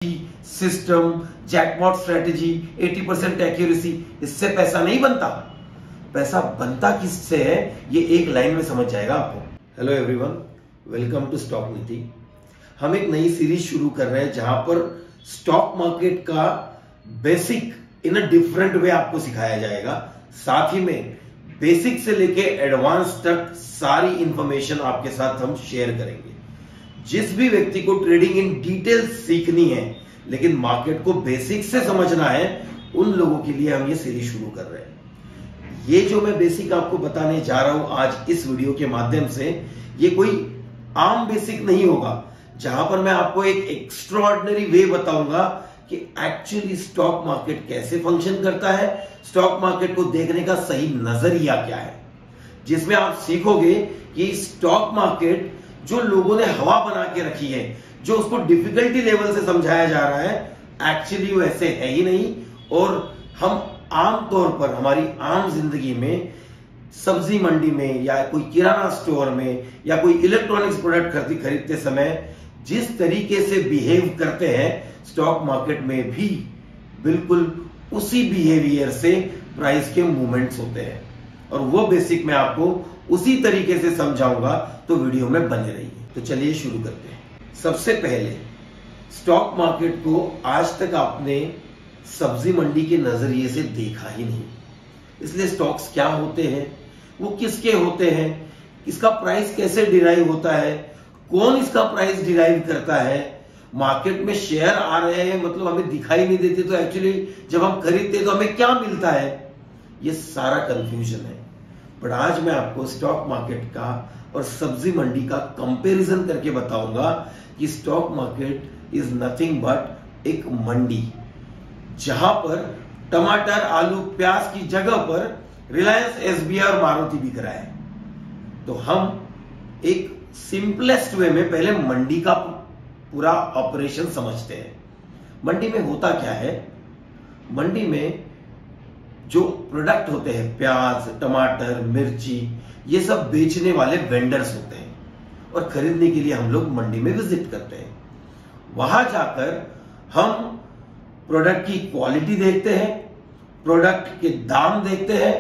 System, jackpot strategy, 80% accuracy, इससे पैसा नहीं बनता। पैसा बनता किससे है, ये एक लाइन में समझ जाएगा आपको। Hello everyone, welcome to stock Niti. हम एक नई सीरीज शुरू कर रहे हैं जहां पर स्टॉक मार्केट का basic in a different way आपको सिखाया जाएगा। साथ ही में बेसिक से लेके एडवांस तक सारी इंफॉर्मेशन आपके साथ हम शेयर करेंगे। जिस भी व्यक्ति को ट्रेडिंग इन डिटेल सीखनी है लेकिन मार्केट को बेसिक से समझना है, उन लोगों के लिए हम ये सीरीज शुरू कर रहे हैं। ये जो मैं बेसिक आपको बताने जा रहा हूं आज इस वीडियो के माध्यम से, ये कोई आम बेसिक नहीं होगा जहां पर मैं आपको एक एक्स्ट्राऑर्डिनरी वे बताऊंगा कि एक्चुअली स्टॉक मार्केट कैसे फंक्शन करता है, स्टॉक मार्केट को देखने का सही नजरिया क्या है, जिसमें आप सीखोगे कि स्टॉक मार्केट जो लोगों ने हवा बना के रखी है, जो उसको डिफिकल्टी लेवल से समझाया जा रहा है, एक्चुअली वो ऐसे है ही नहीं। और हम आम तौर पर हमारी आम जिंदगी में सब्जी मंडी में या कोई किराना स्टोर में या कोई इलेक्ट्रॉनिक्स प्रोडक्ट खरीदते समय जिस तरीके से बिहेव करते हैं, स्टॉक मार्केट में भी बिल्कुल उसी बिहेवियर से प्राइस के मूवमेंट्स होते हैं। और वो बेसिक मैं आपको उसी तरीके से समझाऊंगा, तो वीडियो में बने रहिए। तो चलिए शुरू करते हैं। सबसे पहले स्टॉक मार्केट को आज तक आपने सब्जी मंडी के नजरिए से देखा ही नहीं, इसलिए स्टॉक्स क्या होते हैं, वो किसके होते हैं, इसका प्राइस कैसे डिराइव होता है, कौन इसका प्राइस डिराइव करता है, मार्केट में शेयर आ रहे हैं मतलब हमें दिखाई नहीं देते, तो एक्चुअली जब हम खरीदते तो हमें क्या मिलता है, ये सारा कंफ्यूजन है। बट आज मैं आपको स्टॉक मार्केट का और सब्जी मंडी का कंपैरिजन करके बताऊंगा कि stock market is nothing but एक मंडी जहां पर टमाटर, आलू, प्याज की जगह पर रिलायंस, एसबीआई और मारुति बिक रहा है। तो हम एक सिंपलेस्ट वे में पहले मंडी का पूरा ऑपरेशन समझते हैं। मंडी में होता क्या है, मंडी में जो प्रोडक्ट होते हैं, प्याज, टमाटर, मिर्ची, ये सब बेचने वाले वेंडर्स होते हैं और खरीदने के लिए हम लोग मंडी में विजिट करते हैं। वहां जाकर हम प्रोडक्ट की क्वालिटी देखते हैं, प्रोडक्ट के दाम देखते हैं।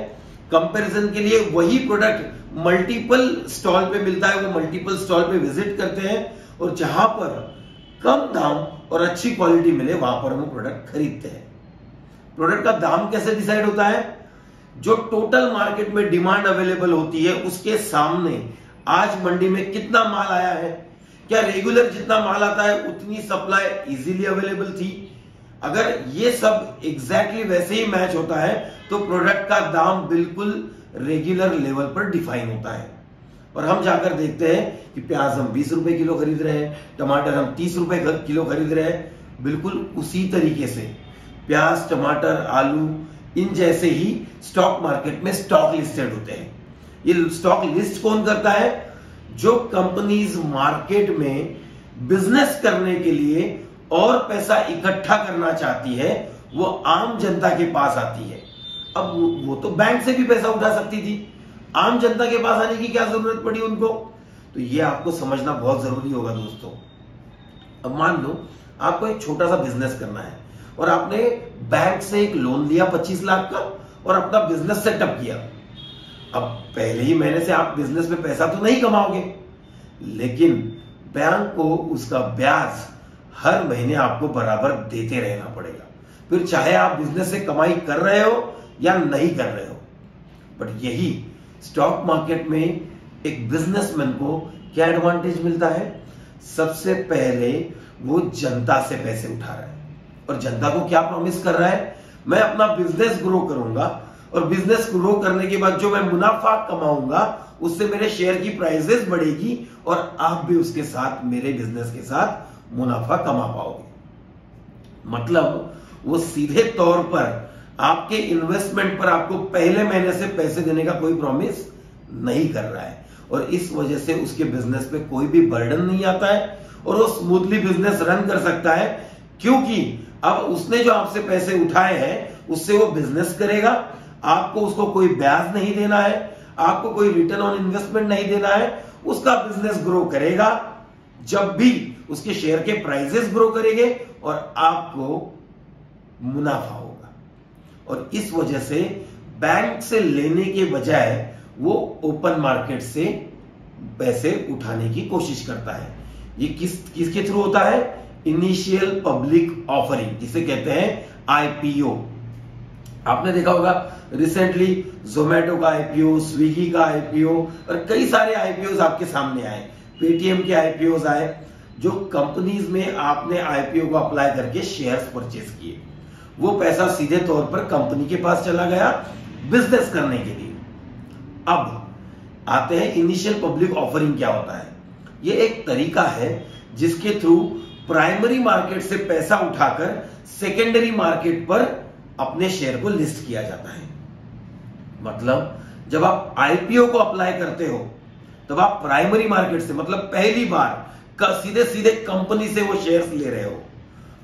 कंपैरिजन के लिए वही प्रोडक्ट मल्टीपल स्टॉल पे मिलता है, वो मल्टीपल स्टॉल पे विजिट करते हैं और जहां पर कम दाम और अच्छी क्वालिटी मिले वहां पर हम प्रोडक्ट खरीदते हैं। प्रोडक्ट का दाम कैसे डिसाइड होता है, जो टोटल मार्केट में डिमांड अवेलेबल होती है उसके सामने आज मंडी में कितना माल आया है, क्या रेगुलर जितना माल आता है उतनी सप्लाई इजीली अवेलेबल थी। अगर ये सब एग्जैक्टली वैसे ही मैच होता है तो प्रोडक्ट का दाम बिल्कुल रेगुलर लेवल पर डिफाइन होता है। और हम जाकर देखते हैं कि प्याज हम 20 रुपए किलो खरीद रहे हैं, टमाटर हम 30 रुपए किलो खरीद रहे हैं। बिल्कुल उसी तरीके से प्याज, टमाटर, आलू, इन जैसे ही स्टॉक मार्केट में स्टॉक लिस्टेड होते हैं। ये स्टॉक लिस्ट कौन करता है, जो कंपनीज मार्केट में बिजनेस करने के लिए और पैसा इकट्ठा करना चाहती है, वो आम जनता के पास आती है। अब वो तो बैंक से भी पैसा उठा सकती थी, आम जनता के पास आने की क्या जरूरत पड़ी उनको, तो ये आपको समझना बहुत जरूरी होगा दोस्तों। अब मान लो आपको एक छोटा सा बिजनेस करना है और आपने बैंक से एक लोन लिया 25 लाख का और अपना बिजनेस सेटअप किया। अब पहले ही महीने से आप बिजनेस में पैसा तो नहीं कमाओगे, लेकिन बैंक को उसका ब्याज हर महीने आपको बराबर देते रहना पड़ेगा, फिर चाहे आप बिजनेस से कमाई कर रहे हो या नहीं कर रहे हो। बट यही स्टॉक मार्केट में एक बिजनेसमैन को क्या एडवांटेज मिलता है, सबसे पहले वो जनता से पैसे उठा रहा है और जनता को क्या प्रॉमिस कर रहा है, मैं अपना बिजनेस ग्रो करूंगा और बिजनेस ग्रो करने के बाद जो मैं मुनाफा कमाऊंगा उससे मेरे शेयर की प्राइसेस बढ़ेगी और आप भी उसके साथ, मेरे बिजनेस के साथ मुनाफा कमा पाओगे। मतलब वो सीधे तौर पर आपके इन्वेस्टमेंट पर आपको पहले महीने से पैसे देने का कोई प्रॉमिस नहीं कर रहा है और इस वजह से उसके बिजनेस पे कोई भी बर्डन नहीं आता है और वो स्मूथली बिजनेस रन कर सकता है, क्योंकि अब उसने जो आपसे पैसे उठाए हैं उससे वो बिजनेस करेगा। आपको उसको कोई ब्याज नहीं देना है, आपको कोई रिटर्न ऑन इन्वेस्टमेंट नहीं देना है, उसका बिजनेस ग्रो करेगा। जब भी उसके शेयर के प्राइसेस ग्रो करेंगे और आपको मुनाफा होगा। और इस वजह से बैंक से लेने के बजाय वो ओपन मार्केट से पैसे उठाने की कोशिश करता है। ये किसके थ्रू होता है? इनिशियल पब्लिक ऑफरिंग, जिसे कहते हैं आईपीओ। आपने देखा होगा रिसेंटली जोमेटो का आईपीओ, स्विगी का आईपीओ और कई सारे आईपीओ आपके सामने आए, पेटीएम के आईपीओ आए, जो कंपनीज में आपने आईपीओ को अप्लाई करके शेयर्स परचेज किए। वो पैसा सीधे तौर पर कंपनी के पास चला गया बिजनेस करने के लिए। अब आते हैं इनिशियल पब्लिक ऑफरिंग क्या होता है। ये एक तरीका है जिसके थ्रू प्राइमरी मार्केट से पैसा उठाकर सेकेंडरी मार्केट पर अपने शेयर को लिस्ट किया जाता है। मतलब जब आप आईपीओ को अप्लाई करते हो तब आप प्राइमरी मार्केट से, मतलब पहली बार सीधे सीधे कंपनी से वो शेयर्स ले रहे हो।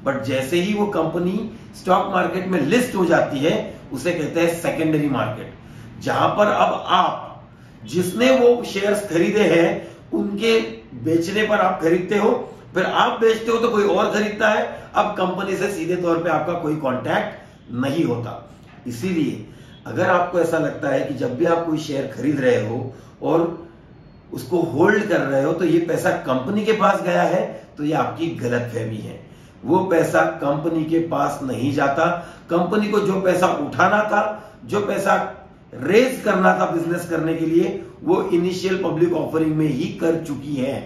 बट जैसे ही वो कंपनी स्टॉक मार्केट में लिस्ट हो जाती है उसे कहते हैं सेकेंडरी मार्केट, जहां पर अब आप जिसने वो शेयर्स खरीदे हैं उनके बेचने पर आप खरीदते हो, फिर आप बेचते हो तो कोई और खरीदता है। अब कंपनी से सीधे तौर पे आपका कोई कांटेक्ट नहीं होता। इसीलिए अगर आपको ऐसा लगता है कि जब भी आप कोई शेयर खरीद रहे हो और उसको होल्ड कर रहे हो तो ये पैसा कंपनी के पास गया है, तो ये आपकी गलतफहमी है। वो पैसा कंपनी के पास नहीं जाता। कंपनी को जो पैसा उठाना था, जो पैसा रेज करना था बिजनेस करने के लिए, वो इनिशियल पब्लिक ऑफरिंग में ही कर चुकी है।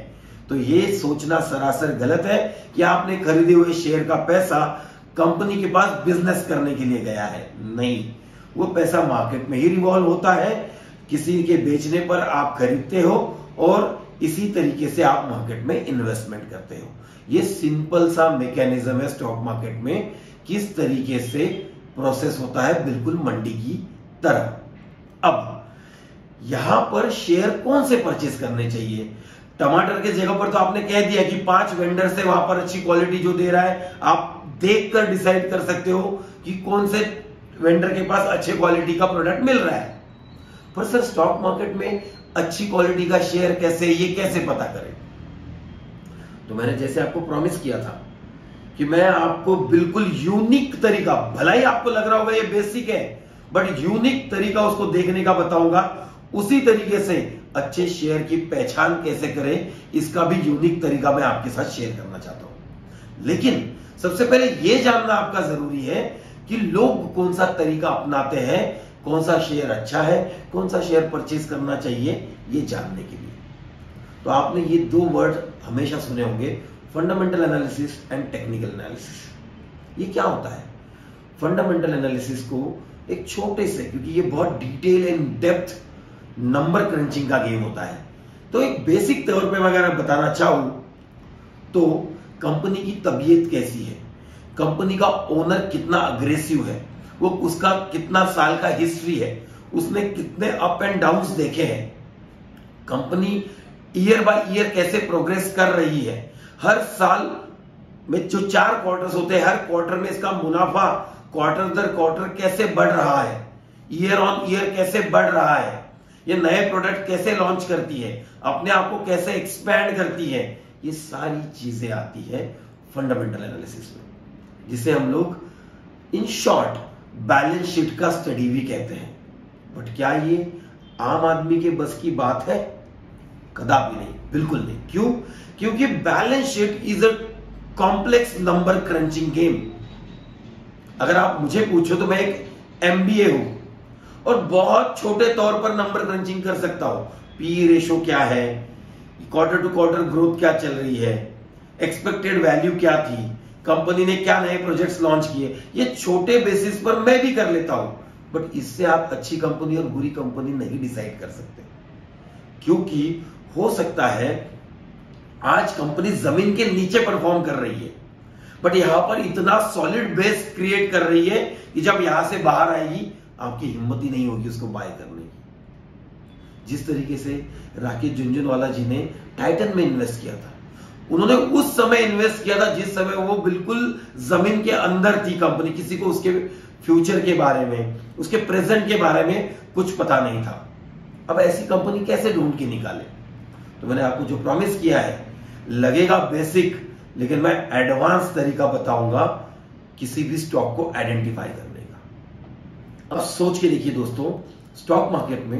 तो ये सोचना सरासर गलत है कि आपने खरीदे हुए शेयर का पैसा कंपनी के पास बिजनेस करने के लिए गया है। नहीं, वो पैसा मार्केट में ही रिवॉल्व होता है। किसी के बेचने पर आप खरीदते हो और इसी तरीके से आप मार्केट में इन्वेस्टमेंट करते हो। ये सिंपल सा मैकेनिज्म है स्टॉक मार्केट में, किस तरीके से प्रोसेस होता है, बिल्कुल मंडी की तरह। अब यहां पर शेयर कौन से परचेज करने चाहिए? टमाटर के जगह पर तो आपने कह दिया कि 5 वेंडर से वहां पर अच्छी क्वालिटी जो दे रहा है आप देखकर डिसाइड कर सकते हो कि कौन से वेंडर के पास अच्छे क्वालिटी का प्रोडक्ट मिल रहा है। पर सर स्टॉक मार्केट में अच्छी क्वालिटी का शेयर कैसे, ये कैसे पता करें? तो मैंने जैसे आपको प्रॉमिस किया था कि मैं आपको बिल्कुल यूनिक तरीका, भला ही आपको लग रहा होगा ये बेसिक है, बट यूनिक तरीका उसको देखने का बताऊंगा। उसी तरीके से अच्छे शेयर की पहचान कैसे करें, इसका भी यूनिक तरीका मैं आपके साथ शेयर करना चाहता हूं। लेकिन सबसे पहले यह जानना आपका जरूरी है कि लोग कौन सा तरीका अपनाते हैं, कौन सा शेयर अच्छा है, कौन सा शेयर परचेज करना चाहिए, ये जानने के लिए। तो आपने ये 2 वर्ड हमेशा सुने होंगे, fundamental analysis and technical analysis. ये क्या होता है? फंडामेंटल एनालिसिस को एक छोटे से, क्योंकि ये बहुत detail and depth number crutching का गेम होता है, तो एक बेसिक तौर पे मैं अगर बताना चाहूं तो कंपनी की तबीयत कैसी है, कंपनी का ओनर कितना अग्रेसिव है, वो उसका कितना साल का हिस्ट्री है, उसने कितने अप एंड डाउन्स देखे हैं, कंपनी ईयर बाय ईयर कैसे प्रोग्रेस कर रही है, हर साल में जो 4 क्वार्टर्स होते हैं, हर क्वार्टर में इसका मुनाफा क्वार्टर दर क्वार्टर कैसे बढ़ रहा है, ईयर ऑन ईयर कैसे बढ़ रहा है, ये नए प्रोडक्ट कैसे लॉन्च करती है, अपने आप को कैसे एक्सपैंड करती है, ये सारी चीजें आती है फंडामेंटल एनालिसिस में, जिसे हम लोग इन शॉर्ट बैलेंस शीट का स्टडी भी कहते हैं। बट क्या ये आम आदमी के बस की बात है? कदापि नहीं, बिल्कुल नहीं। क्यों? क्योंकि balance sheet is a complex number crutching game. अगर आप मुझे पूछो तो मैं एक एमबीए हूं और बहुत छोटे तौर पर नंबर क्रंचिंग कर सकता हूं। पी रेशो क्या है, क्वार्टर टू क्वार्टर ग्रोथ क्या चल रही है, एक्सपेक्टेड वैल्यू क्या थी, कंपनी ने क्या नए प्रोजेक्ट्स लॉन्च किए, ये छोटे बेसिस पर मैं भी कर लेता हूं। बट इससे आप अच्छी कंपनी और बुरी कंपनी नहीं डिसाइड कर सकते, क्योंकि हो सकता है आज कंपनी जमीन के नीचे परफॉर्म कर रही है, बट यहां पर इतना सॉलिड बेस क्रिएट कर रही है कि जब यहां से बाहर आएगी आपकी हिम्मत ही नहीं होगी उसको बाय करने की। जिस तरीके से राकेश झुनझुनवाला जी ने टाइटन में इन्वेस्ट किया था, उन्होंने उस समय इन्वेस्ट किया था जिस समय वो बिल्कुल जमीन के अंदर थी कंपनी, किसी को उसके फ्यूचर के बारे में, उसके प्रेजेंट के बारे में कुछ पता नहीं था। अब ऐसी कंपनी कैसे ढूंढ के निकाले? तो मैंने आपको जो प्रॉमिस किया है, लगेगा बेसिक, लेकिन मैं एडवांस तरीका बताऊंगा किसी भी स्टॉक को आइडेंटिफाई करने का। अब सोच के देखिए दोस्तों, स्टॉक मार्केट में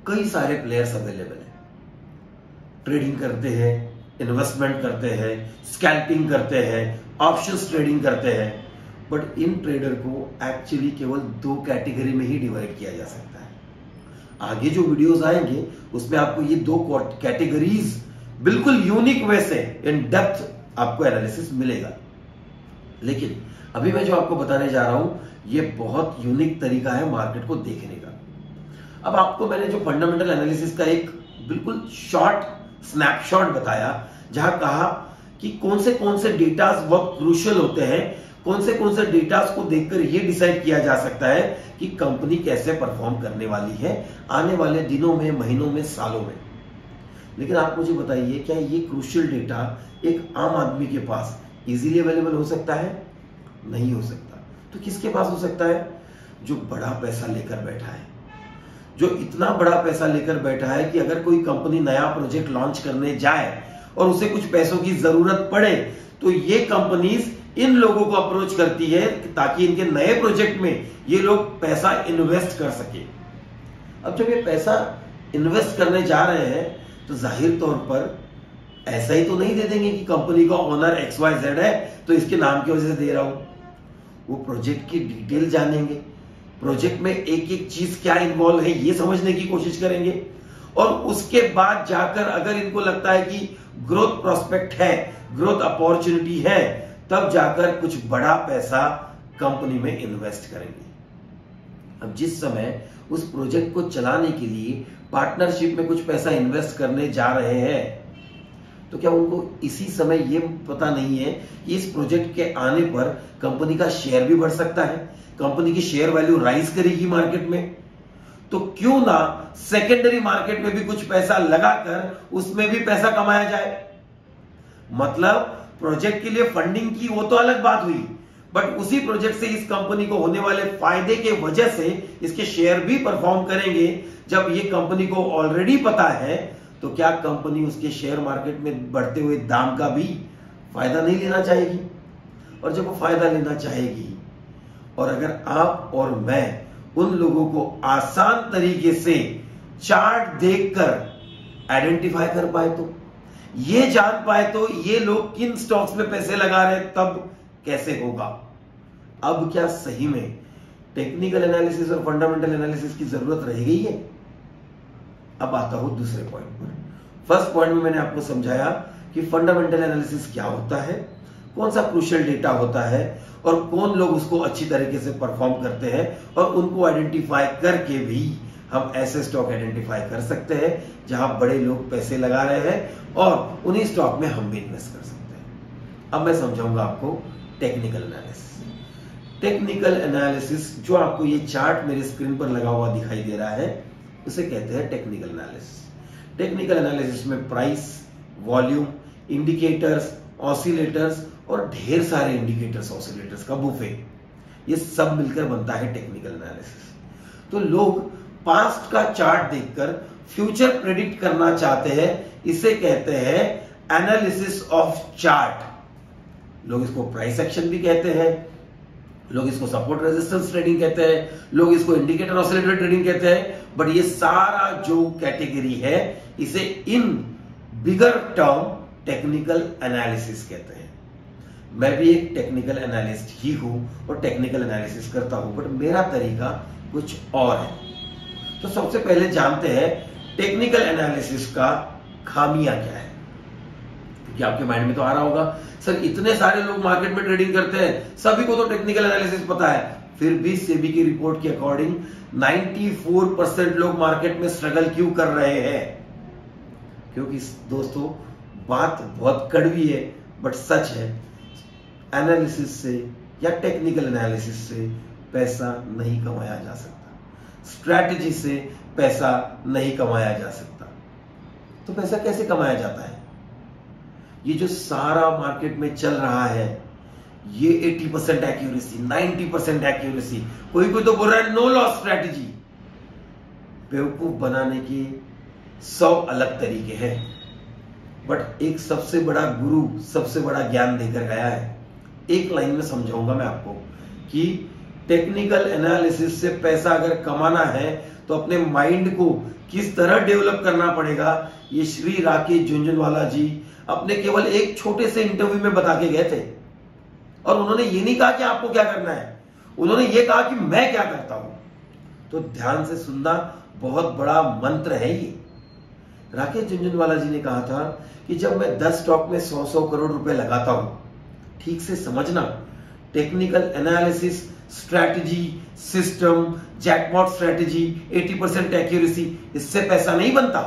कई सारे प्लेयर्स अवेलेबल हैं। ट्रेडिंग करते हैं, इन्वेस्टमेंट करते हैं, स्कैल्पिंग करते हैं, ऑप्शंस ट्रेडिंग करते हैं, बट इन ट्रेडर को एक्चुअली केवल 2 कैटेगरी में ही डिवाइड किया जा सकता है। आगे जो वीडियोस आएंगे उसमें आपको ये 2 कैटेगरीज बिल्कुल यूनिक वे से इन डेप्थ आपको एनालिसिस मिलेगा। लेकिन अभी मैं जो आपको बताने जा रहा हूं ये बहुत यूनिक तरीका है मार्केट को देखने का। अब आपको मैंने जो फंडामेंटल एनालिसिस का एक बिल्कुल शॉर्ट स्नैपशॉट बताया, जहां कहा कि कौन से डेटास बहुत क्रूशियल होते हैं, कौन से डेटास को देखकर यह डिसाइड किया जा सकता है कि कंपनी कैसे परफॉर्म करने वाली है आने वाले दिनों में, महीनों में, सालों में। लेकिन आप मुझे बताइए, क्या ये क्रूशियल डेटा एक आम आदमी के पास इजीली अवेलेबल हो सकता है? नहीं हो सकता। तो किसके पास हो सकता है? जो बड़ा पैसा लेकर बैठा है, जो इतना बड़ा पैसा लेकर बैठा है कि अगर कोई कंपनी नया प्रोजेक्ट लॉन्च करने जाए और उसे कुछ पैसों की जरूरत पड़े तो ये कंपनीज इन लोगों को अप्रोच करती है ताकि इनके नए प्रोजेक्ट में ये लोग पैसा इन्वेस्ट कर सके। अब जब ये पैसा इन्वेस्ट करने जा रहे हैं तो जाहिर तौर पर ऐसा ही तो नहीं दे देंगे कि कंपनी का ओनर XYZ है तो इसके नाम की वजह से दे रहा हूं। वो प्रोजेक्ट की डिटेल जानेंगे, प्रोजेक्ट में एक एक चीज क्या इन्वॉल्व है ये समझने की कोशिश करेंगे, और उसके बाद जाकर अगर इनको लगता है कि ग्रोथ प्रोस्पेक्ट है, ग्रोथ अपॉर्चुनिटी है, तब जाकर कुछ बड़ा पैसा कंपनी में इन्वेस्ट करेंगे। अब जिस समय उस प्रोजेक्ट को चलाने के लिए पार्टनरशिप में कुछ पैसा इन्वेस्ट करने जा रहे हैं, तो क्या उनको इसी समय ये पता नहीं है कि इस प्रोजेक्ट के आने पर कंपनी का शेयर भी बढ़ सकता है, कंपनी की शेयर वैल्यू राइज करेगी मार्केट में? तो क्यों ना सेकेंडरी मार्केट में भी कुछ पैसा लगाकर उसमें भी पैसा कमाया जाए। मतलब प्रोजेक्ट के लिए फंडिंग की वो तो अलग बात हुई, बट उसी प्रोजेक्ट से इस कंपनी को होने वाले फायदे के वजह से इसके शेयर भी परफॉर्म करेंगे। जब ये कंपनी को ऑलरेडी पता है तो क्या कंपनी उसके शेयर मार्केट में बढ़ते हुए दाम का भी फायदा नहीं लेना चाहेगी? और जब वो फायदा लेना चाहेगी, और अगर आप और मैं उन लोगों को आसान तरीके से चार्ट देखकर आइडेंटिफाई कर पाए, तो ये जान पाए तो ये लोग किन स्टॉक्स में पैसे लगा रहे हैं, तब कैसे होगा? अब क्या सही में टेक्निकल एनालिसिस और फंडामेंटल एनालिसिस की जरूरत रह गई है? अब आता हूं दूसरे पॉइंट पर। फर्स्ट पॉइंट में मैंने आपको समझाया कि फंडामेंटल एनालिसिस क्या होता है, कौन सा क्रूशियल डेटा होता है और कौन लोग उसको अच्छी तरीके से परफॉर्म करते हैं, और उनको आइडेंटिफाई करके भी हम ऐसे स्टॉक आइडेंटिफाई कर सकते हैं जहां बड़े लोग पैसे लगा रहे हैं और उन्हीं स्टॉक में हम भी इन्वेस्ट कर सकते हैं। अब मैं समझाऊंगा आपको टेक्निकल एनालिसिस। टेक्निकल एनालिसिस, जो आपको ये चार्ट मेरे स्क्रीन पर लगा हुआ दिखाई दे रहा है, उसे कहते हैं टेक्निकल एनालिसिस। टेक्निकल एनालिसिस में प्राइस, वॉल्यूम, इंडिकेटर्स, ऑसिलेटर्स और ढेर सारे इंडिकेटर्स, ऑसिलेटर्स का बुफे, ये सब मिलकर बनता है टेक्निकल एनालिसिस। तो लोग पास्ट का चार्ट देखकर फ्यूचर प्रेडिक्ट करना चाहते हैं, इसे कहते हैं एनालिसिस ऑफ चार्ट। लोग इसको प्राइस एक्शन भी कहते हैं, लोग इसको सपोर्ट रेजिस्टेंस ट्रेडिंग कहते हैं, लोग इसको इंडिकेटर ऑसिलेटर ट्रेडिंग कहते हैं, बट ये सारा जो कैटेगरी है इसे इन बिगर टर्म टेक्निकल एनालिसिस कहते हैं। मैं भी एक टेक्निकल एनालिस्ट ही हूं और टेक्निकल एनालिसिस करता हूं, बट मेरा तरीका कुछ और है। तो सबसे पहले जानते हैं टेक्निकल एनालिसिस का खामियां क्या है, क्योंकि आपके माइंड में तो आ रहा होगा, सर इतने सारे लोग मार्केट में ट्रेडिंग करते हैं, सभी को तो टेक्निकल एनालिसिस पता है, फिर भी सेबी की रिपोर्ट के अकॉर्डिंग 94% लोग मार्केट में स्ट्रगल क्यों कर रहे हैं? क्योंकि दोस्तों बात बहुत कड़वी है बट सच है, एनालिसिस से या टेक्निकल एनालिसिस से पैसा नहीं कमाया जा सकता, स्ट्रैटेजी से पैसा नहीं कमाया जा सकता। तो पैसा कैसे कमाया जाता है? ये जो सारा मार्केट में चल रहा है, ये 80% एक्यूरेसी, 90% एक्यूरेसी, कोई तो बोल रहा है नो लॉस स्ट्रैटेजी। बेवकूफ बनाने के 100 अलग तरीके हैं। बट एक सबसे बड़ा गुरु सबसे बड़ा ज्ञान देकर गया है। एक लाइन में समझाऊंगा मैं आपको कि टेक्निकल एनालिसिस से पैसा अगर कमाना है तो अपने माइंड को किस तरह डेवलप करना पड़ेगा, ये श्री राकेश झुनझुनवाला जी अपने केवल एक छोटे से इंटरव्यू में बता के गए थे। और उन्होंने ये नहीं कहा कि आपको क्या करना है, उन्होंने ये कहा कि मैं क्या करता हूं। तो ध्यान से सुनना, बहुत बड़ा मंत्र है ये। राकेश झुनझुनवाला जी ने कहा था कि जब मैं 10 स्टॉक में 100 करोड़ रुपए लगाता हूं, ठीक से समझना, technical analysis, strategy, system, jackpot strategy, 80% accuracy, इससे पैसा नहीं बनता।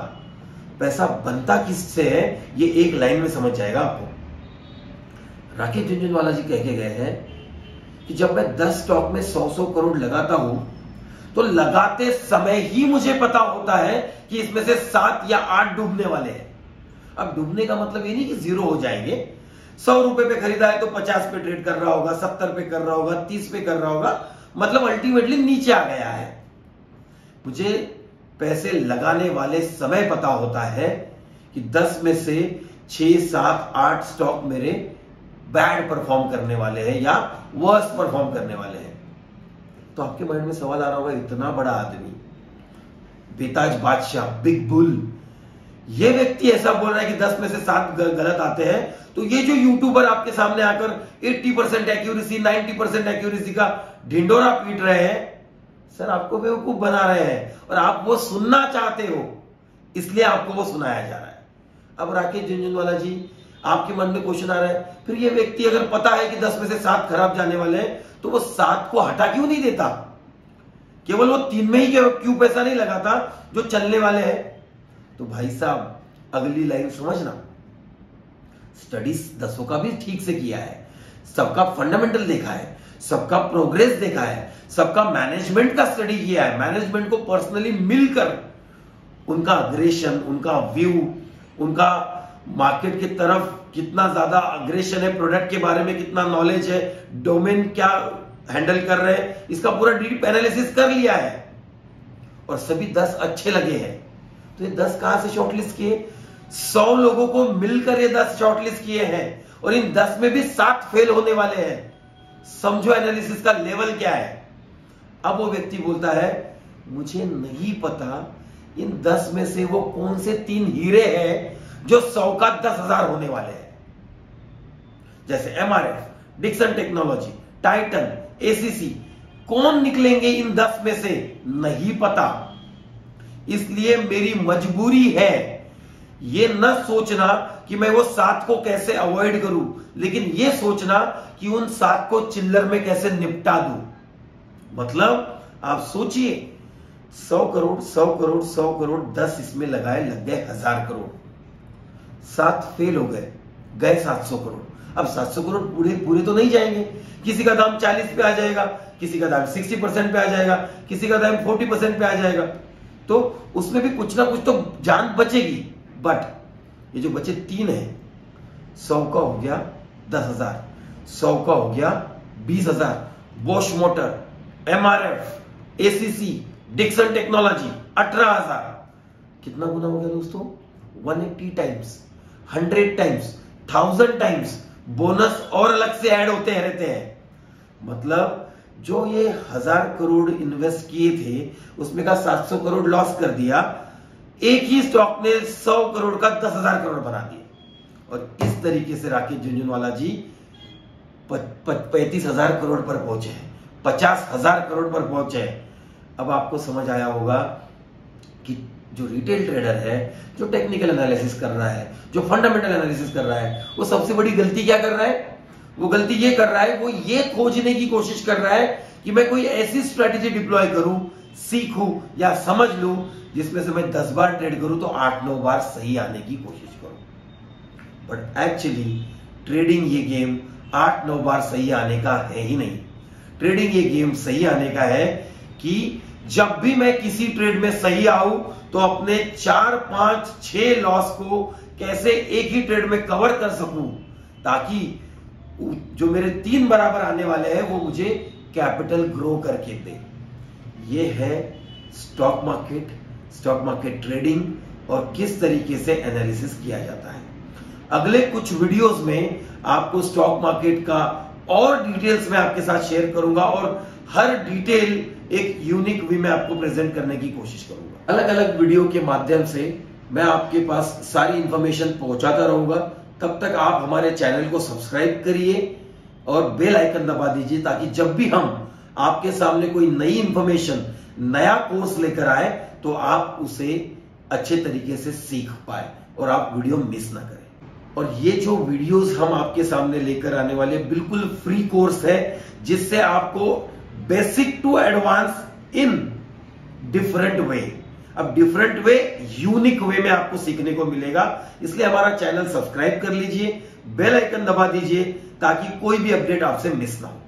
पैसा बनता किससे है, ये एक लाइन में समझ जाएगा आपको। राकेश झुनझुनवाला जी कह के गए हैं कि जब मैं 10 स्टॉक में 100 करोड़ लगाता हूं तो लगाते समय ही मुझे पता होता है कि इसमें से 7 या 8 डूबने वाले हैं। अब डूबने का मतलब ये नहीं कि 0 हो जाएंगे। 100 रुपए पे खरीदा है तो 50 पे ट्रेड कर रहा होगा, 70 पे कर रहा होगा, 30 पे कर रहा होगा, मतलब अल्टीमेटली नीचे आ गया है। मुझे पैसे लगाने वाले समय पता होता है कि 10 में से 6, 7, 8 स्टॉक मेरे बैड परफॉर्म करने वाले हैं या वर्स्ट परफॉर्म करने वाले हैं। तो आपके माइंड में सवाल आ रहा होगा, इतना बड़ा आदमी, बेताज बादशाह, बिग बुल, ये व्यक्ति ऐसा बोल रहा है कि 10 में से 7 गलत आते हैं, तो ये जो यूट्यूबर आपके सामने आकर 80% एक्यूरेसी, 90% एक्यूरेसी का ढिंडोरा पीट रहे हैं, सर आपको बेवकूफ बना रहे हैं और आप वो सुनना चाहते हो, इसलिए आपको वो सुनाया जा रहा है। अब राकेश झुनझुनवाला जी, आपके मन में क्वेश्चन आ रहा है, फिर ये व्यक्ति अगर पता है कि 10 में से 7 खराब जाने वाले हैं तो वो 7 को हटा क्यों नहीं देता, केवल वो 3 में ही क्यों पैसा नहीं लगाता जो चलने वाले हैं। तो भाई साहब अगली लाइन समझना, स्टडीज 10 का भी ठीक से किया है, सबका फंडामेंटल देखा है, सबका प्रोग्रेस देखा है, सबका मैनेजमेंट का स्टडी किया है, मैनेजमेंट को पर्सनली मिलकर उनका अग्रेशन, उनका व्यू, उनका मार्केट की तरफ कितना ज्यादा अग्रेशन है, प्रोडक्ट के बारे में कितना नॉलेज है, डोमेन क्या हैंडल कर रहे हैं, इसका पूरा डीप एनालिसिस कर लिया है और सभी 10 अच्छे लगे हैं। तो ये 10 कहां से शॉर्टलिस्ट किए, 100 लोगों को मिलकर ये 10 शॉर्टलिस्ट किए हैं और इन 10 में भी 7 फेल होने वाले हैं। समझो एनालिसिस का लेवल क्या है। अब वो व्यक्ति बोलता है, मुझे नहीं पता इन 10 में से वो कौन से 3 हीरे हैं जो 100 का 10,000 होने वाले हैं। जैसे MRF, Dixon technology, Titan, ACC, कौन निकलेंगे इन 10 में से नहीं पता। इसलिए मेरी मजबूरी है ये न सोचना कि मैं वो 7 को कैसे अवॉइड करूं, लेकिन ये सोचना कि उन 7 को चिल्लर में कैसे निपटा दूं। मतलब आप सोचिए, 100 करोड़ 100 करोड़ 100 करोड़ 10 इसमें लगाए, लग गए 1000 करोड़, 7 फेल हो गए, गए 700 करोड़। अब 700 करोड़ पूरे तो नहीं जाएंगे, किसी का दाम 40 पे आ जाएगा, किसी का दाम 60% पे आ जाएगा, किसी का दाम 40% पे आ जाएगा, तो उसमें भी कुछ ना कुछ तो जान बचेगी। बट ये जो बचे 3 है, 100 का हो गया 10,000, 100 का हो गया 20,000, Bosch motor, MRF, ACC, Dixon technology 18,000, कितना गुना हो गया दोस्तों, 180 टाइम्स, 100 टाइम्स, 1000 टाइम्स बोनस और अलग से ऐड होते रहते हैं। मतलब जो ये 1000 करोड़ इन्वेस्ट किए थे उसमें का 700 करोड़ लॉस कर दिया, एक ही स्टॉक ने 100 करोड़ का 10,000 करोड़ बना दिया। और इस तरीके से राकेश झुनझुनवाला जी 35,000 करोड़ पर पहुंचे हैं, 50,000 करोड़ पर पहुंचे हैं। अब आपको समझ आया होगा कि जो रिटेल ट्रेडर है, जो टेक्निकल एनालिसिस कर रहा है, जो फंडामेंटल एनालिसिस कर रहा है, वो सबसे बड़ी गलती क्या कर रहा है, वो गलती ये कर रहा है, वो ये खोजने की कोशिश कर रहा है कि मैं कोई ऐसी स्ट्रेटेजी डिप्लॉय करूं, सीखूं या समझ लूं जिसमें से मैं 10 बार ट्रेड करूं तो 8-9 बार सही आने की कोशिश करूं। बट एक्चुअली ट्रेडिंग ये गेम 8-9 बार सही आने का है ही नहीं। ट्रेडिंग ये गेम सही आने का है कि जब भी मैं किसी ट्रेड में सही आऊं तो अपने 4, 5, 6 लॉस को कैसे एक ही ट्रेड में कवर कर सकूं, ताकि जो मेरे 3 बराबर आने वाले हैं वो मुझे कैपिटल ग्रो करके दे। ये है स्टॉक मार्केट ट्रेडिंग और किस तरीके से एनालिसिस किया जाता है। अगले कुछ वीडियोस में आपको स्टॉक मार्केट का और डिटेल्स में आपके साथ शेयर करूंगा और हर डिटेल एक यूनिक वे में आपको प्रेजेंट करने की कोशिश करूंगा। अलग अलग वीडियो के माध्यम से मैं आपके पास सारी इंफॉर्मेशन पहुंचाता रहूंगा। तब तक आप हमारे चैनल को सब्सक्राइब करिए और बेल आइकन दबा दीजिए ताकि जब भी हम आपके सामने कोई नई इंफॉर्मेशन, नया कोर्स लेकर आए तो आप उसे अच्छे तरीके से सीख पाए और आप वीडियो मिस ना करें। और ये जो वीडियोस हम आपके सामने लेकर आने वाले बिल्कुल फ्री कोर्स है, जिससे आपको basic to advance in different way, अब डिफरेंट वे, यूनिक वे में आपको सीखने को मिलेगा। इसलिए हमारा चैनल सब्सक्राइब कर लीजिए, बेल आइकन दबा दीजिए ताकि कोई भी अपडेट आपसे मिस ना हो।